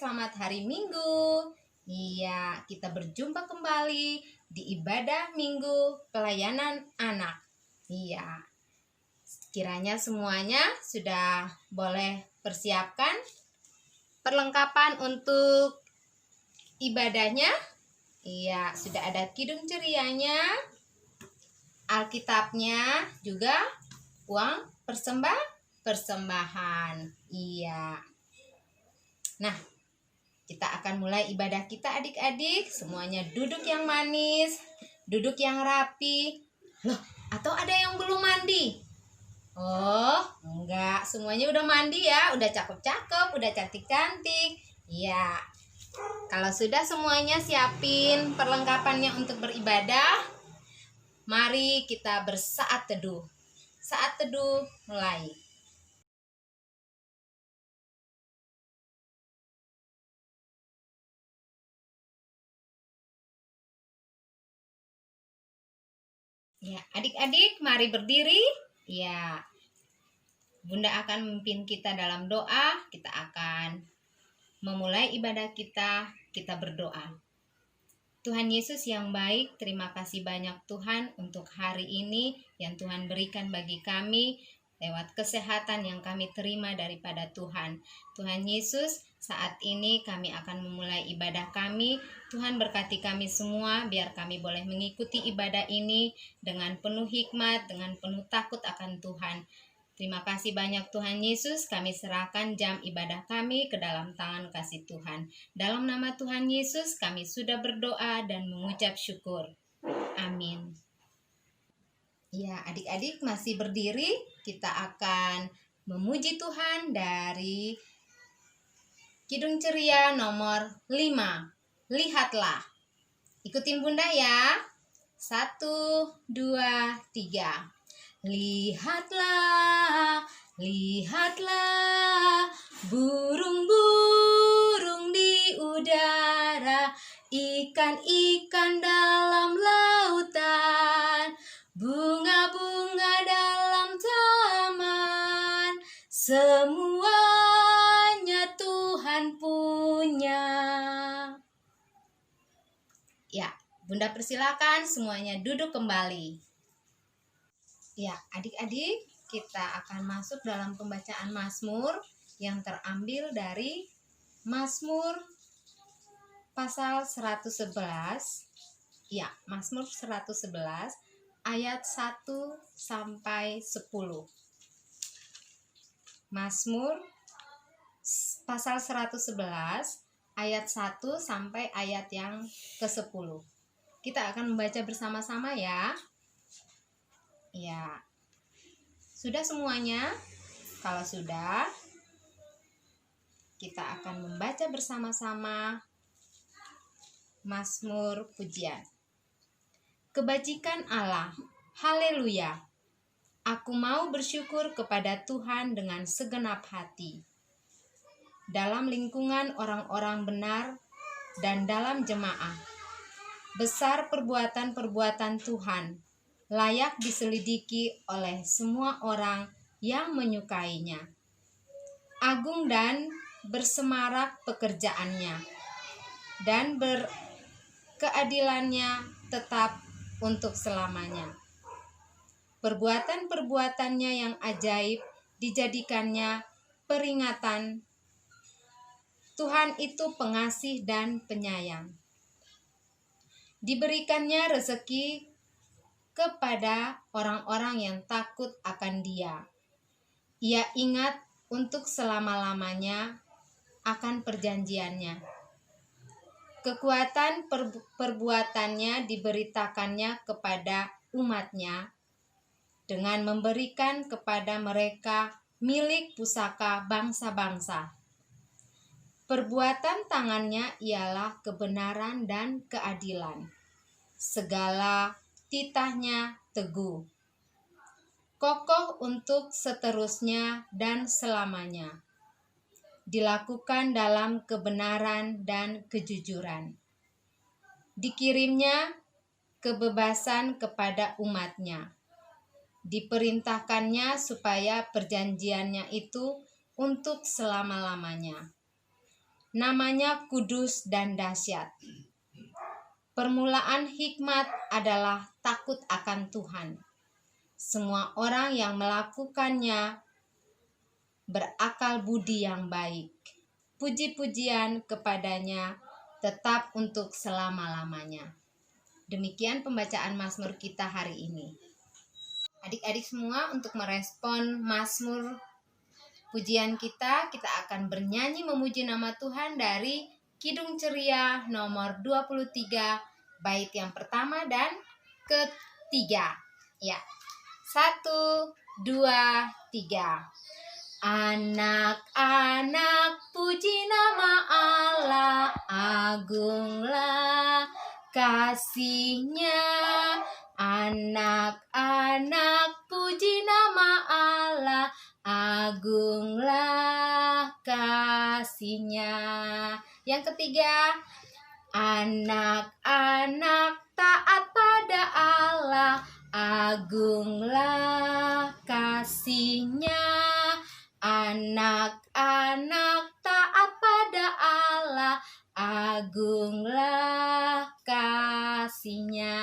selamat hari Minggu. Iya, kita berjumpa kembali di ibadah Minggu pelayanan anak. Iya, kiranya semuanya sudah boleh persiapkan perlengkapan untuk ibadahnya. Iya, sudah ada kidung cerianya, Alkitabnya, juga uang persembahan. Iya. Nah, kita akan mulai ibadah kita adik-adik. Semuanya duduk yang manis, duduk yang rapi. Loh, atau ada yang belum mandi? Oh, enggak. Semuanya udah mandi ya. Udah cakep-cakep, udah cantik-cantik. Iya. Kalau sudah semuanya siapin perlengkapannya untuk beribadah, mari kita bersaat teduh. Saat teduh mulai. Ya, adik-adik mari berdiri. Ya, Bunda akan memimpin kita dalam doa. Kita akan memulai ibadah kita. Kita berdoa. Tuhan Yesus yang baik, terima kasih banyak Tuhan untuk hari ini yang Tuhan berikan bagi kami lewat kesehatan yang kami terima daripada Tuhan. Tuhan Yesus, saat ini kami akan memulai ibadah kami. Tuhan berkati kami semua, biar kami boleh mengikuti ibadah ini dengan penuh hikmat, dengan penuh takut akan Tuhan. Terima kasih banyak Tuhan Yesus, kami serahkan jam ibadah kami ke dalam tangan kasih Tuhan. Dalam nama Tuhan Yesus kami sudah berdoa dan mengucap syukur. Amin. Ya, adik-adik masih berdiri, kita akan memuji Tuhan dari Kidung Ceria nomor 5. Lihatlah. Ikutin Bunda ya. 1, 2, 3. Lihatlah, lihatlah, burung-burung di udara, ikan-ikan dalam lautan, bunga-bunga dalam taman, semuanya Tuhan punya. Ya, Bunda persilakan semuanya duduk kembali. Ya, adik-adik, kita akan masuk dalam pembacaan Mazmur yang terambil dari Mazmur pasal 111. Ya, Mazmur 111 ayat 1 sampai 10. Mazmur pasal 111 ayat 1 sampai ayat yang ke-10. Kita akan membaca bersama-sama ya. Ya, sudah semuanya? Kalau sudah, kita akan membaca bersama-sama Mazmur Pujian. Kebajikan Allah, haleluya. Aku mau bersyukur kepada Tuhan dengan segenap hati. Dalam lingkungan orang-orang benar dan dalam jemaah, besar perbuatan-perbuatan Tuhan, layak diselidiki oleh semua orang yang menyukainya. Agung dan bersemarak pekerjaannya, dan keadilannya tetap untuk selamanya. Perbuatan-perbuatannya yang ajaib dijadikannya peringatan. Tuhan itu pengasih dan penyayang. Diberikannya rezeki kepada orang-orang yang takut akan Dia. Ia ingat untuk selama-lamanya akan perjanjiannya. Kekuatan perbuatannya diberitakannya kepada umatnya dengan memberikan kepada mereka milik pusaka bangsa-bangsa. Perbuatan tangannya ialah kebenaran dan keadilan. Segala titahnya teguh, kokoh untuk seterusnya dan selamanya. Dilakukan dalam kebenaran dan kejujuran. Dikirimnya kebebasan kepada umatnya. Diperintahkannya supaya perjanjiannya itu untuk selama-lamanya. Namanya kudus dan dahsyat. Permulaan hikmat adalah takut akan Tuhan. Semua orang yang melakukannya berakal budi yang baik. Puji-pujian kepadanya tetap untuk selama-lamanya. Demikian pembacaan Mazmur kita hari ini. Adik-adik semua, untuk merespon Mazmur pujian kita akan bernyanyi memuji nama Tuhan dari Kidung Ceria nomor 23, bait yang pertama dan ketiga. Ya, 1, 2, 3. Anak-anak puji nama Allah, agunglah kasih-Nya. Anak-anak puji nama Allah, agunglah kasih-Nya. Yang ketiga, anak-anak taat pada Allah, agunglah kasih-Nya. Anak-anak taat pada Allah, agunglah kasih-Nya.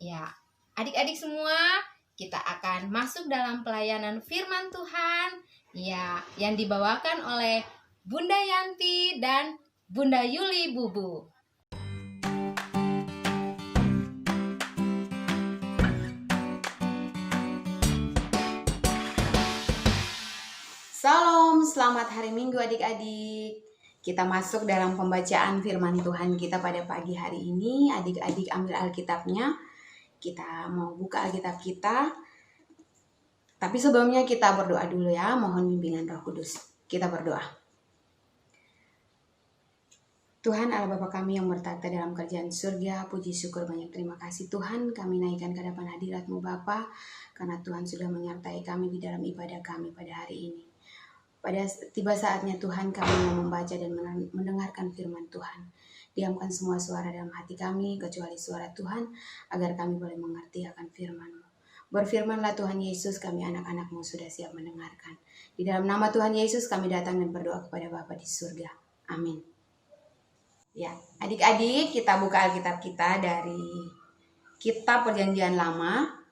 Ya, adik-adik semua, kita akan masuk dalam pelayanan firman Tuhan, ya, yang dibawakan oleh Bunda Yanti dan Bunda Yuli Bubu. Salam, selamat hari Minggu adik-adik. Kita masuk dalam pembacaan firman Tuhan kita pada pagi hari ini. Adik-adik ambil Alkitabnya. Kita mau buka Alkitab kita. Tapi sebelumnya kita berdoa dulu ya. Mohon bimbingan Roh Kudus. Kita berdoa. Tuhan Allah Bapa kami yang bertata dalam kerajaan surga, puji syukur banyak terima kasih Tuhan. Kami naikkan ke hadapan hadirat-Mu Bapa, karena Tuhan sudah menyertai kami di dalam ibadah kami pada hari ini. Pada tiba saatnya Tuhan kami mau membaca dan mendengarkan firman Tuhan. Diamkan semua suara dalam hati kami kecuali suara Tuhan, agar kami boleh mengerti akan firman-Mu. Berfirmanlah Tuhan Yesus, kami anak-anak-Mu sudah siap mendengarkan. Di dalam nama Tuhan Yesus kami datang dan berdoa kepada Bapa di surga. Amin. Ya, adik-adik, kita buka Alkitab kita dari Kitab Perjanjian Lama,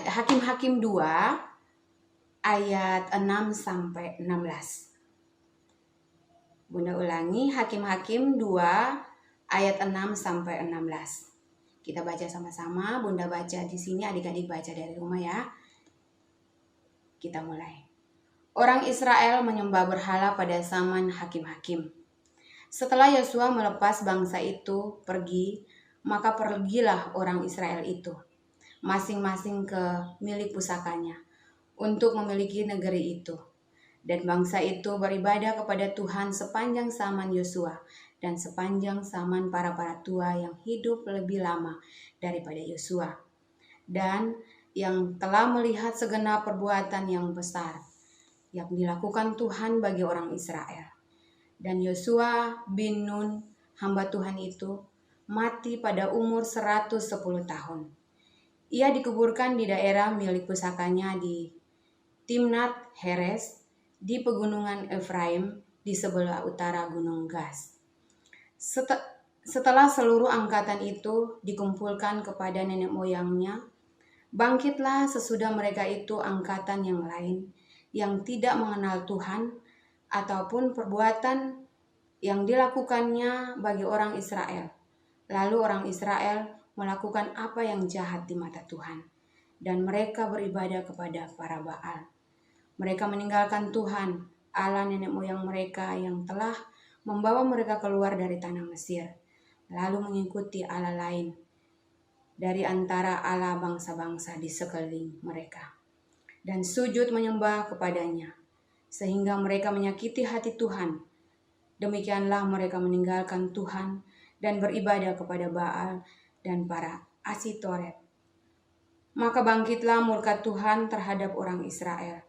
Hakim-Hakim 2 ayat 6-16. Bunda ulangi, Hakim-Hakim 2 ayat 6-16. Kita baca sama-sama. Bunda baca di sini, adik-adik baca dari rumah ya. Kita mulai. Orang Israel menyembah berhala pada zaman Hakim-Hakim. Setelah Yosua melepas bangsa itu pergi, maka pergilah orang Israel itu, masing-masing ke milik pusakanya, untuk memiliki negeri itu. Dan bangsa itu beribadah kepada Tuhan sepanjang zaman Yosua dan sepanjang zaman para tua yang hidup lebih lama daripada Yosua, dan yang telah melihat segenap perbuatan yang besar yang dilakukan Tuhan bagi orang Israel. Dan Yosua bin Nun, hamba Tuhan itu, mati pada umur 110 tahun. Ia dikuburkan di daerah milik pusakanya di Timnat Heres, di pegunungan Efraim, di sebelah utara Gunung Gas. Setelah seluruh angkatan itu dikumpulkan kepada nenek moyangnya, bangkitlah sesudah mereka itu angkatan yang lain, yang tidak mengenal Tuhan, ataupun perbuatan yang dilakukannya bagi orang Israel. Lalu orang Israel melakukan apa yang jahat di mata Tuhan, dan mereka beribadah kepada para Baal. Mereka meninggalkan Tuhan, Allah nenek moyang mereka yang telah membawa mereka keluar dari tanah Mesir, lalu mengikuti Allah lain dari antara Allah bangsa-bangsa di sekeliling mereka, dan sujud menyembah kepadanya, sehingga mereka menyakiti hati Tuhan. Demikianlah mereka meninggalkan Tuhan dan beribadah kepada Baal dan para Asitoret. Maka bangkitlah murka Tuhan terhadap orang Israel.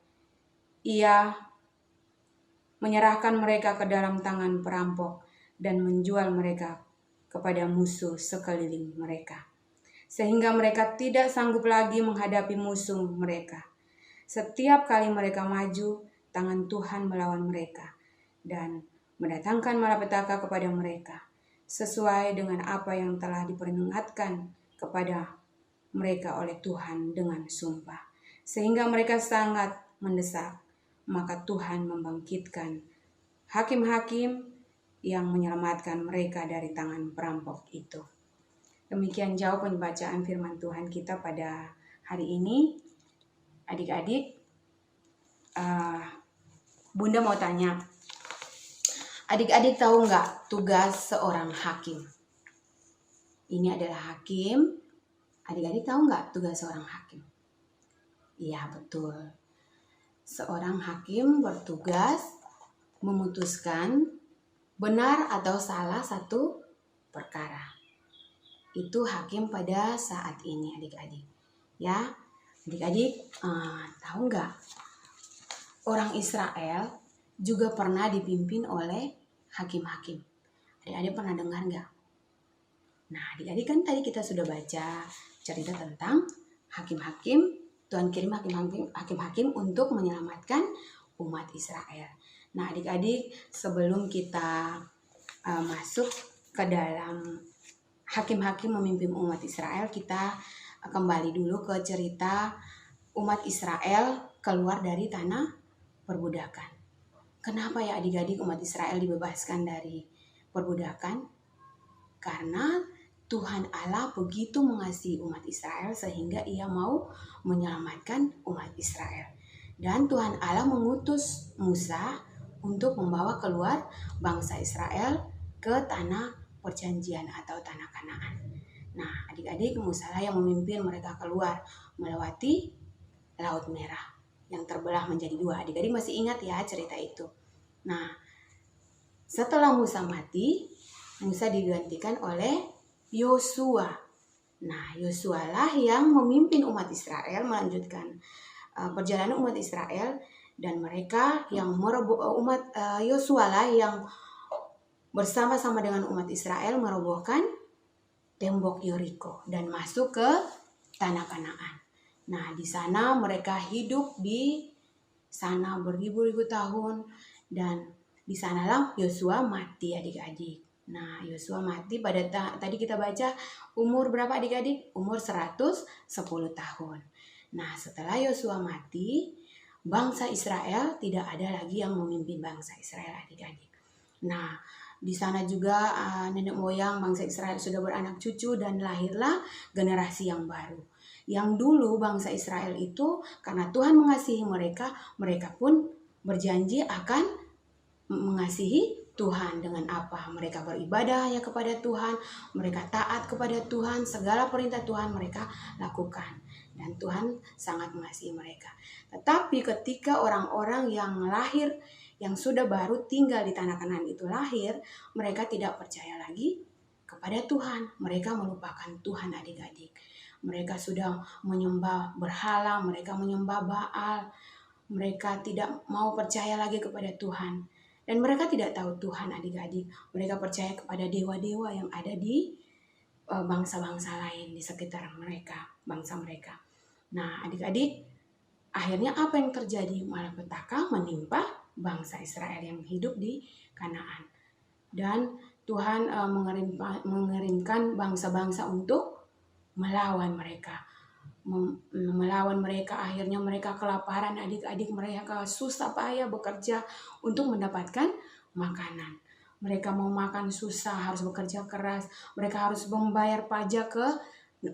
Ia menyerahkan mereka ke dalam tangan perampok dan menjual mereka kepada musuh sekeliling mereka, sehingga mereka tidak sanggup lagi menghadapi musuh mereka. Setiap kali mereka maju, tangan Tuhan melawan mereka, dan mendatangkan malapetaka kepada mereka, sesuai dengan apa yang telah diperingatkan kepada mereka oleh Tuhan dengan sumpah. Sehingga mereka sangat mendesak, maka Tuhan membangkitkan hakim-hakim yang menyelamatkan mereka dari tangan perampok itu. Demikian jauh pembacaan firman Tuhan kita pada hari ini. Adik-adik, Bunda mau tanya, adik-adik tahu nggak tugas seorang hakim? Ini adalah hakim. Adik-adik tahu nggak tugas seorang hakim? Iya, betul. Seorang hakim bertugas memutuskan benar atau salah satu perkara. Itu hakim pada saat ini, adik-adik. Ya, adik-adik tahu nggak? Orang Israel juga pernah dipimpin oleh hakim-hakim. Adik-adik pernah dengar nggak? Nah, adik-adik kan tadi kita sudah baca cerita tentang hakim-hakim. Tuhan kirim hakim-hakim untuk menyelamatkan umat Israel. Nah, adik-adik, sebelum kita masuk ke dalam hakim-hakim memimpin umat Israel, kita kembali dulu ke cerita umat Israel keluar dari tanah perbudakan. Kenapa ya adik-adik umat Israel dibebaskan dari perbudakan? Karena Tuhan Allah begitu mengasihi umat Israel sehingga ia mau menyelamatkan umat Israel. Dan Tuhan Allah mengutus Musa untuk membawa keluar bangsa Israel ke tanah perjanjian atau tanah Kanaan. Nah, adik-adik, Musa lah yang memimpin mereka keluar melewati Laut Merah yang terbelah menjadi dua. Adik-adik masih ingat ya cerita itu. Nah, setelah Musa mati, Musa digantikan oleh Yosua. Nah, Yosua lah yang memimpin umat Israel melanjutkan perjalanan umat Israel, dan mereka yang Yosua lah yang bersama-sama dengan umat Israel merobohkan tembok Yeriko dan masuk ke tanah Kanaan. Nah, di sana mereka hidup di sana beribu-ribu tahun, dan di sanalah Yosua mati, adik-adik. Nah, Yosua mati pada tadi kita baca umur berapa, adik-adik? Umur 110 tahun. Nah, setelah Yosua mati, bangsa Israel tidak ada lagi yang memimpin bangsa Israel, adik-adik. Nah, di sana juga nenek moyang bangsa Israel sudah beranak cucu dan lahirlah generasi yang baru. Yang dulu bangsa Israel itu karena Tuhan mengasihi mereka, mereka pun berjanji akan mengasihi Tuhan. Dengan apa? Mereka beribadah hanya kepada Tuhan, mereka taat kepada Tuhan, segala perintah Tuhan mereka lakukan. Dan Tuhan sangat mengasihi mereka. Tetapi ketika orang-orang yang lahir, yang sudah baru tinggal di tanah Kanaan itu lahir, mereka tidak percaya lagi kepada Tuhan. Mereka melupakan Tuhan, adik-adik. Mereka sudah menyembah berhala, mereka menyembah Baal. Mereka tidak mau percaya lagi kepada Tuhan. Dan mereka tidak tahu Tuhan, adik-adik. Mereka percaya kepada dewa-dewa yang ada di bangsa-bangsa lain di sekitar mereka, bangsa mereka. Nah, adik-adik, akhirnya apa yang terjadi? Malapetaka menimpa bangsa Israel yang hidup di Kanaan. Dan Tuhan mengirimkan bangsa-bangsa untuk melawan mereka. Akhirnya mereka kelaparan, adik-adik. Mereka susah payah bekerja untuk mendapatkan makanan. Mereka mau makan susah, harus bekerja keras. Mereka harus membayar pajak ke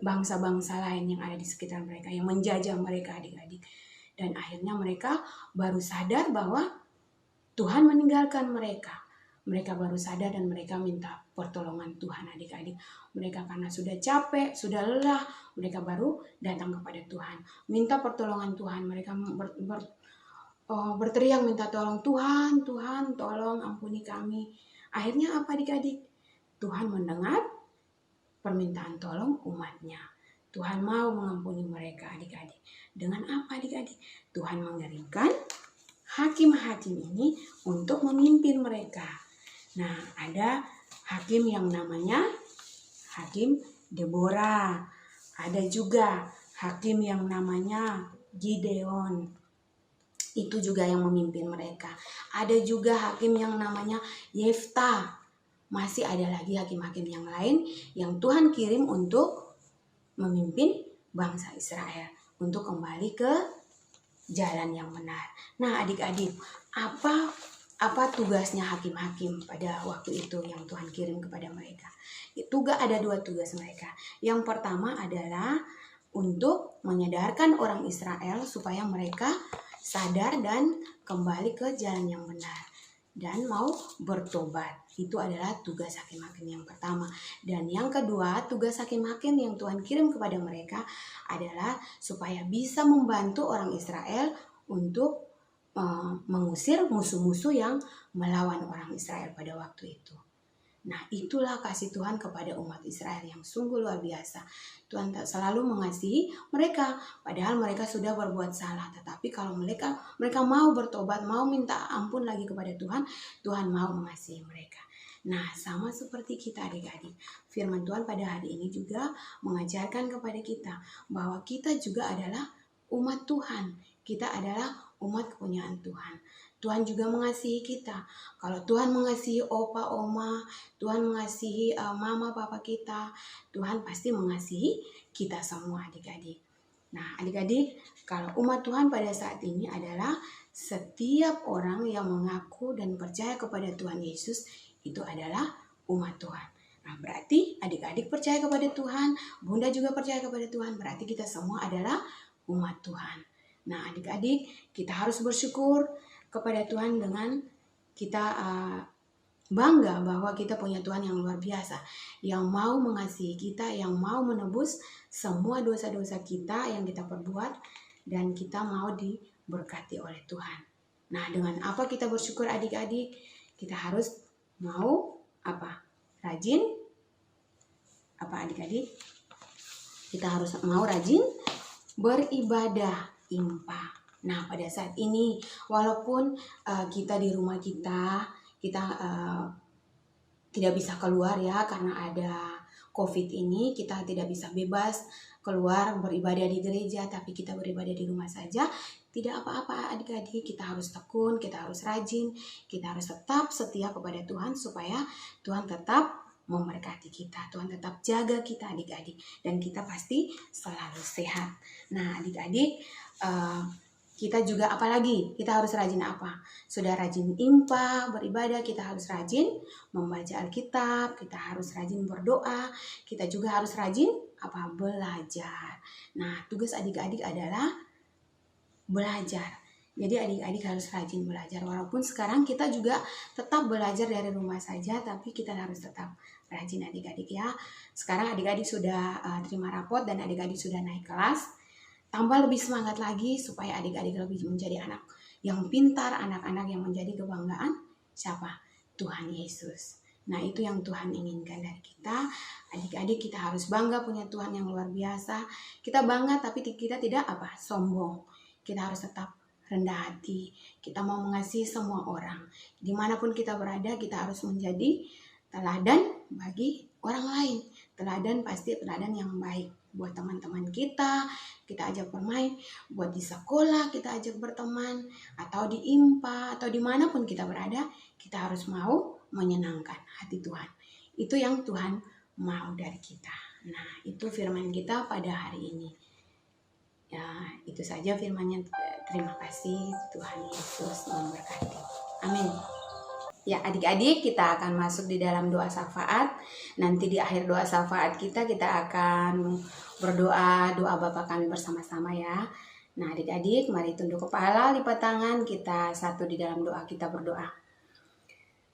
bangsa-bangsa lain yang ada di sekitar mereka, yang menjajah mereka, adik-adik. Dan akhirnya mereka baru sadar bahwa Tuhan meninggalkan mereka. Mereka baru sadar dan mereka minta pertolongan Tuhan, adik-adik. Mereka karena sudah capek, sudah lelah, mereka baru datang kepada Tuhan. Minta pertolongan Tuhan. Mereka berteriak minta tolong, Tuhan, Tuhan, tolong ampuni kami. Akhirnya apa, adik-adik? Tuhan mendengar permintaan tolong umatnya. Tuhan mau mengampuni mereka, adik-adik. Dengan apa, adik-adik? Tuhan mengirimkan hakim-hakim ini untuk memimpin mereka. Nah, ada hakim yang namanya Hakim Deborah. Ada juga hakim yang namanya Gideon. Itu juga yang memimpin mereka. Ada juga hakim yang namanya Yefta. Masih ada lagi hakim-hakim yang lain yang Tuhan kirim untuk memimpin bangsa Israel untuk kembali ke jalan yang benar. Nah, adik-adik, apa tugasnya hakim-hakim pada waktu itu yang Tuhan kirim kepada mereka? Ada 2 tugas mereka. Yang pertama adalah untuk menyadarkan orang Israel supaya mereka sadar dan kembali ke jalan yang benar dan mau bertobat. Itu adalah tugas hakim-hakim yang pertama. Dan yang kedua, tugas hakim-hakim yang Tuhan kirim kepada mereka adalah supaya bisa membantu orang Israel untuk mengusir musuh-musuh yang melawan orang Israel pada waktu itu. Nah, itulah kasih Tuhan kepada umat Israel yang sungguh luar biasa. Tuhan selalu mengasihi mereka, padahal mereka sudah berbuat salah. Tetapi kalau mereka mau bertobat, mau minta ampun lagi kepada Tuhan, Tuhan mau mengasihi mereka. Nah, sama seperti kita adik-adik, firman Tuhan pada hari ini juga mengajarkan kepada kita bahwa kita juga adalah umat Tuhan. Kita adalah umat kepunyaan Tuhan. Tuhan juga mengasihi kita. Kalau Tuhan mengasihi opa, oma, Tuhan mengasihi mama, papa kita, Tuhan pasti mengasihi kita semua adik-adik. Nah, adik-adik, kalau umat Tuhan pada saat ini adalah setiap orang yang mengaku dan percaya kepada Tuhan Yesus, itu adalah umat Tuhan. Nah, berarti adik-adik percaya kepada Tuhan, bunda juga percaya kepada Tuhan, berarti kita semua adalah umat Tuhan. Nah, adik-adik, kita harus bersyukur kepada Tuhan dengan kita bangga bahwa kita punya Tuhan yang luar biasa, yang mau mengasihi kita, yang mau menebus semua dosa-dosa kita yang kita perbuat, dan kita mau diberkati oleh Tuhan. Nah, dengan apa kita bersyukur adik-adik? Kita harus mau rajin adik-adik? Kita harus mau rajin beribadah impa. Nah, pada saat ini walaupun kita di rumah kita tidak bisa keluar ya karena ada COVID ini, kita tidak bisa bebas keluar beribadah di gereja, tapi kita beribadah di rumah saja. Tidak apa-apa adik-adik, kita harus tekun, kita harus rajin, kita harus tetap setia kepada Tuhan supaya Tuhan tetap memberkati kita, Tuhan tetap jaga kita adik-adik, dan kita pasti selalu sehat. Nah, adik-adik, kita juga apalagi kita harus rajin apa? Sudah rajin impa, beribadah, kita harus rajin membaca Alkitab, kita harus rajin berdoa, kita juga harus rajin belajar. Nah, tugas adik-adik adalah belajar. Jadi adik-adik harus rajin belajar. Walaupun sekarang kita juga tetap belajar dari rumah saja, tapi kita harus tetap rajin adik-adik ya. Sekarang adik-adik sudah terima rapot dan adik-adik sudah naik kelas. Tambah lebih semangat lagi supaya adik-adik lebih menjadi anak yang pintar, anak-anak yang menjadi kebanggaan siapa? Tuhan Yesus. Nah, itu yang Tuhan inginkan dari kita. Adik-adik, kita harus bangga punya Tuhan yang luar biasa. Kita bangga tapi kita tidak sombong. Kita harus tetap rendah hati. Kita mau mengasihi semua orang. Dimanapun kita berada, kita harus menjadi teladan bagi orang lain. Teladan pasti teladan yang baik. Buat teman-teman kita ajak bermain. Buat di sekolah, kita ajak berteman. Atau di impa, atau dimanapun kita berada, kita harus mau menyenangkan hati Tuhan. Itu yang Tuhan mau dari kita. Nah, itu firman kita pada hari ini. Ya, itu saja firman-Nya. Terima kasih, Tuhan Yesus memberkati. Amin. Ya, adik-adik, kita akan masuk di dalam doa syafaat. Nanti di akhir doa syafaat kita akan berdoa, doa Bapa kami bersama-sama ya. Nah, adik-adik, mari tunduk kepala, lipat tangan, kita satu di dalam doa, kita berdoa.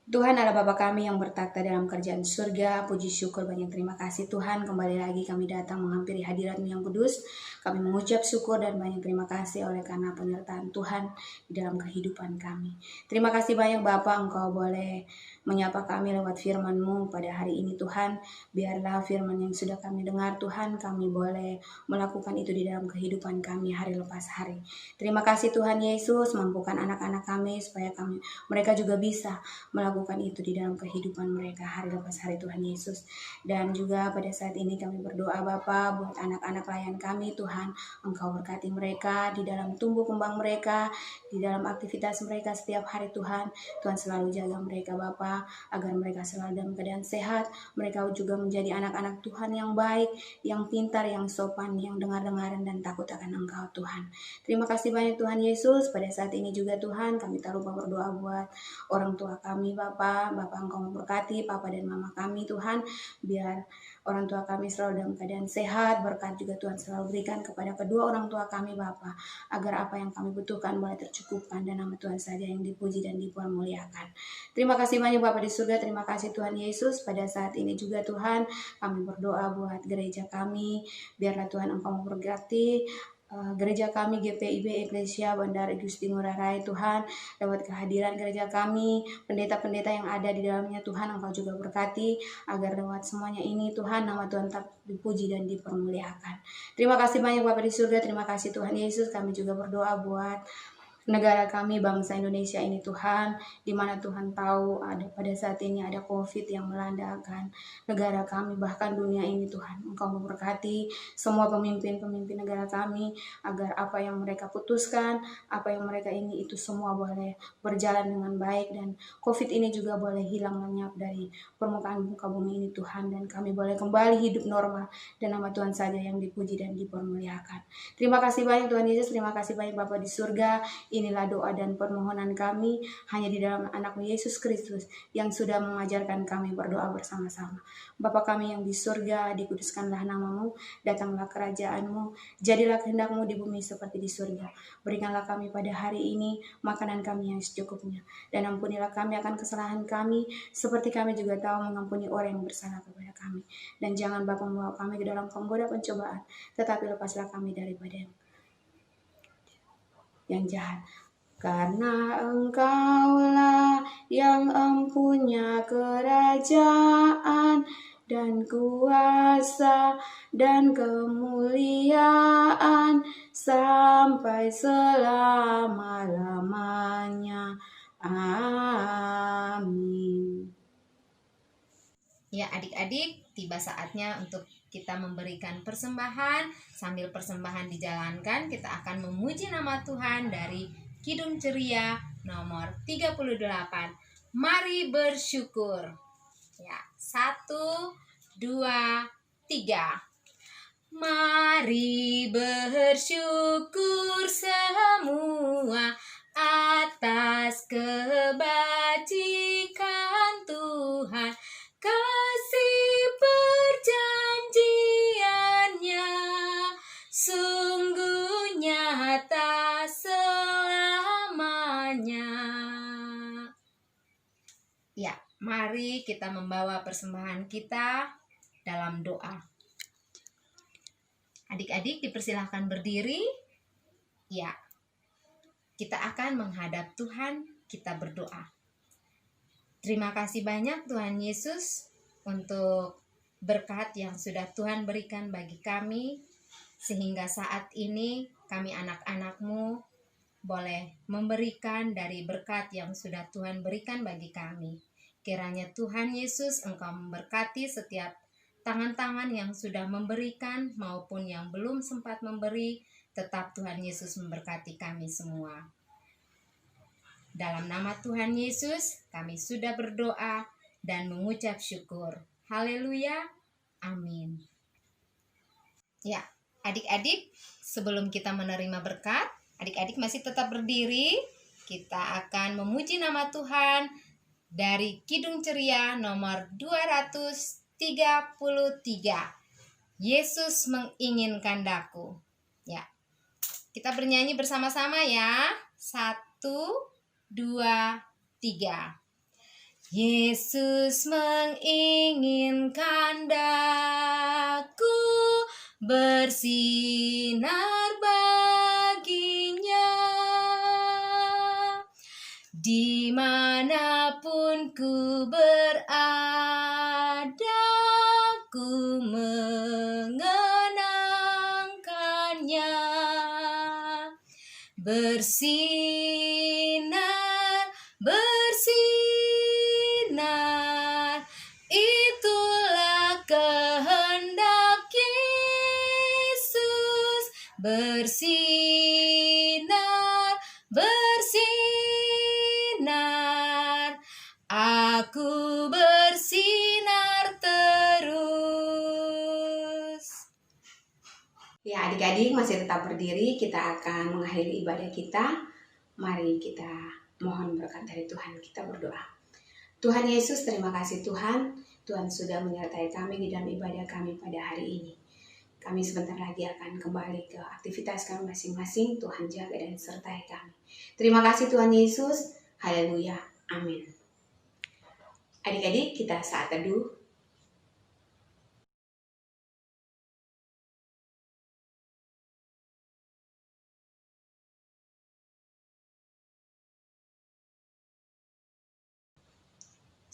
Tuhan Allah Bapa kami yang bertakhta dalam kerajaan surga, puji syukur banyak terima kasih Tuhan, kembali lagi kami datang menghampiri hadirat-Mu yang kudus. Kami mengucap syukur dan banyak terima kasih oleh karena penyertaan Tuhan di dalam kehidupan kami. Terima kasih banyak Bapa, Engkau boleh menyapa kami lewat firman-Mu pada hari ini Tuhan. Biarlah firman yang sudah kami dengar Tuhan, kami boleh melakukan itu di dalam kehidupan kami hari lepas hari. Terima kasih Tuhan Yesus, mampukan anak-anak kami supaya mereka juga bisa melakukan melakukan itu di dalam kehidupan mereka hari lepas hari Tuhan Yesus. Dan juga pada saat ini kami berdoa Bapa buat anak-anak layan kami Tuhan, Engkau berkati mereka di dalam tumbuh kembang mereka, di dalam aktivitas mereka setiap hari Tuhan. Tuhan selalu jaga mereka Bapa, agar mereka selalu dalam keadaan sehat. Mereka juga menjadi anak-anak Tuhan yang baik, yang pintar, yang sopan, yang dengar-dengaran dan takut akan Engkau Tuhan. Terima kasih banyak Tuhan Yesus. Pada saat ini juga Tuhan kami tak lupa berdoa buat orang tua kami Bapa Engkau memberkati Papa dan Mama kami Tuhan, biar orang tua kami selalu dalam keadaan sehat. Berkat juga Tuhan selalu berikan kepada kedua orang tua kami Bapa, agar apa yang kami butuhkan boleh tercukupkan dan nama Tuhan saja yang dipuji dan dipermuliakan. Terima kasih banyak Bapa di surga, terima kasih Tuhan Yesus. Pada saat ini juga Tuhan kami berdoa buat gereja kami, biarlah Tuhan Engkau memberkati gereja kami GPIB Eklesia Bandar Igusti Ngurah Rai Tuhan, lewat kehadiran gereja kami, pendeta-pendeta yang ada di dalamnya Tuhan Engkau juga berkati, agar lewat semuanya ini Tuhan nama Tuhan tetap dipuji dan dipermuliakan. Terima kasih banyak Bapa di surga, terima kasih Tuhan Yesus. Kami juga berdoa buat negara kami, bangsa Indonesia ini Tuhan, di mana Tuhan tahu ada pada saat ini ada COVID yang melanda akan negara kami, bahkan dunia ini Tuhan. Engkau memberkati semua pemimpin-pemimpin negara kami, agar apa yang mereka putuskan, apa yang mereka ini itu semua boleh berjalan dengan baik, dan COVID ini juga boleh hilang lenyap dari permukaan muka bumi ini Tuhan, dan kami boleh kembali hidup normal, dan nama Tuhan saja yang dipuji dan dipermuliakan. Terima kasih banyak Tuhan Yesus, terima kasih banyak Bapa di surga. Inilah doa dan permohonan kami hanya di dalam anak-Mu Yesus Kristus yang sudah mengajarkan kami berdoa bersama-sama. Bapa kami yang di surga, dikuduskanlah nama-Mu, datanglah kerajaan-Mu, jadilah kehendak-Mu di bumi seperti di surga. Berikanlah kami pada hari ini makanan kami yang secukupnya, dan ampunilah kami akan kesalahan kami, seperti kami juga tahu mengampuni orang yang bersalah kepada kami. Dan jangan Bapa membawa kami ke dalam penggoda pencobaan, tetapi lepaslah kami daripada yang jahat. Karena Engkaulah yang empunya kerajaan dan kuasa dan kemuliaan sampai selama-lamanya. Amin. Ya adik-adik, tiba saatnya untuk kita memberikan persembahan. Sambil persembahan dijalankan, kita akan memuji nama Tuhan dari Kidung Ceria nomor 38. Mari bersyukur. Ya, 1, 2, 3. Mari bersyukur semua atas kebajikan Tuhan, kasih perjanjiannya sungguh nyata selamanya. Ya, mari kita membawa persembahan kita dalam doa. Adik-adik dipersilahkan berdiri. Ya, kita akan menghadap Tuhan, kita berdoa. Terima kasih banyak Tuhan Yesus untuk berkat yang sudah Tuhan berikan bagi kami, sehingga saat ini kami anak-anak-Mu boleh memberikan dari berkat yang sudah Tuhan berikan bagi kami. Kiranya Tuhan Yesus Engkau memberkati setiap tangan-tangan yang sudah memberikan maupun yang belum sempat memberi. Tetap Tuhan Yesus memberkati kami semua. Dalam nama Tuhan Yesus, kami sudah berdoa dan mengucap syukur. Haleluya. Amin. Ya, adik-adik, sebelum kita menerima berkat, adik-adik masih tetap berdiri. Kita akan memuji nama Tuhan dari Kidung Ceria nomor 233. Yesus menginginkan daku. Ya. Kita bernyanyi bersama-sama ya. 1, 2, 3. Yesus menginginkan daku bersinar baginya, dimanapun ku berada, ku mengenangkannya. Bersinar, bersinar Adik-adik masih tetap berdiri, kita akan mengakhiri ibadah kita. Mari kita mohon berkat dari Tuhan, kita berdoa. Tuhan Yesus, terima kasih Tuhan. Tuhan sudah menyertai kami di dalam ibadah kami pada hari ini. Kami sebentar lagi akan kembali ke aktivitas kami masing-masing. Tuhan jaga dan sertai kami. Terima kasih Tuhan Yesus. Haleluya. Amin. Adik-adik, kita saat teduh.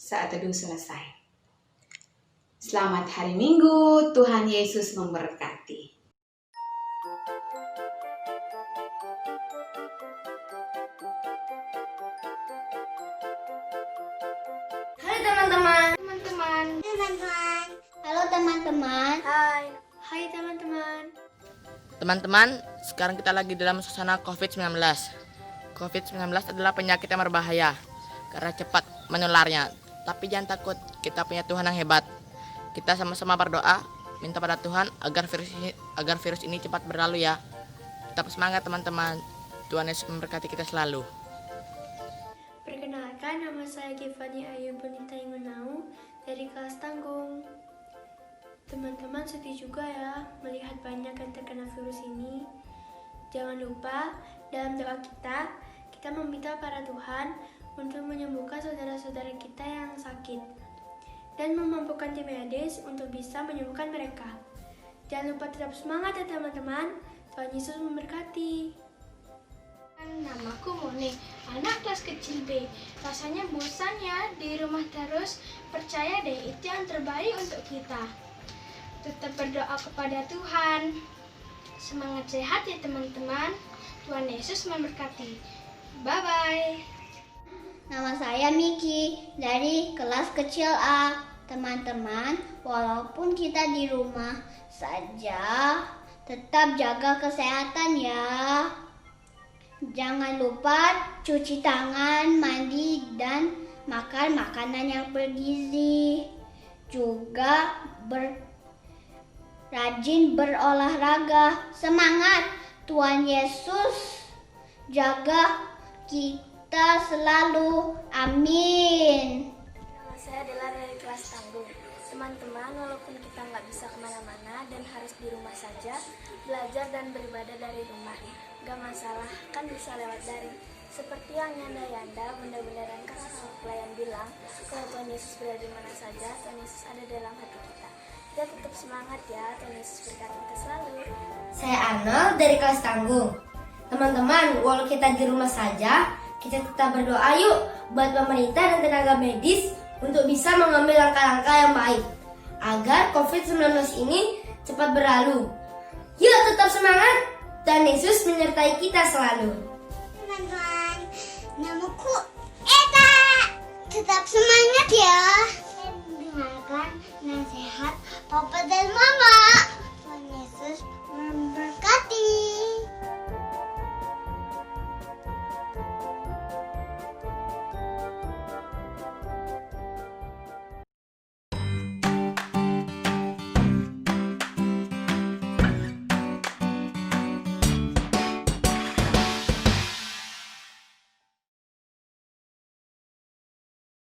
Saat teduh selesai. Selamat hari Minggu, Tuhan Yesus memberkati. Halo teman-teman. Halo teman-teman. Hai teman-teman. Teman-teman, sekarang kita lagi dalam suasana COVID-19. COVID-19 adalah penyakit yang berbahaya karena cepat menularnya. Tapi jangan takut, kita punya Tuhan yang hebat. Kita sama-sama berdoa, minta pada Tuhan agar virus ini cepat berlalu ya. Tetap semangat teman-teman. Tuhan Yesus memberkati kita selalu. Perkenalkan, nama saya Givani Ayu Bonita Ingunau dari kelas Tanggung. Teman-teman sedih juga ya melihat banyak yang terkena virus ini. Jangan lupa dalam doa kita meminta para Tuhan untuk menyembuhkan saudara-saudara kita yang sakit dan memampukan tim medis untuk bisa menyembuhkan mereka. Jangan lupa tetap semangat ya teman-teman. Tuhan Yesus memberkati. Namaku Mone, anak kelas kecil B. Rasanya bosan ya di rumah terus. Percaya deh, itu yang terbaik untuk kita. Tetap berdoa kepada Tuhan. Semangat sehat ya teman-teman. Tuhan Yesus memberkati. Bye-bye. Nama saya Miki dari kelas kecil A. Teman-teman, walaupun kita di rumah saja, tetap jaga kesehatan ya. Jangan lupa cuci tangan, mandi, dan makan makanan yang bergizi. Juga rajin berolahraga. Semangat! Tuhan Yesus jaga kita selalu. Amin. Nama saya Dela dari kelas Tanggung. Teman-teman, walaupun kita nggak bisa kemana-mana dan harus di rumah saja, belajar dan beribadah dari rumah. Gak masalah, kan bisa lewat daring. Seperti yang Yanda, Bunda-Bunda dan kakak pelayan bilang, kalau Tuhan Yesus berada di mana saja, Tuhan Yesus ada dalam hati kita. Kita tetap semangat ya, Tuhan Yesus berkati kita selalu. Saya Arnold dari kelas Tanggung. Teman-teman, walau kita di rumah saja, kita tetap berdoa yuk buat pemerintah dan tenaga medis untuk bisa mengambil langkah-langkah yang baik agar COVID-19 ini cepat berlalu. Yuk tetap semangat, dan Yesus menyertai kita selalu. Teman-teman, namaku Eta. Tetap semangat ya.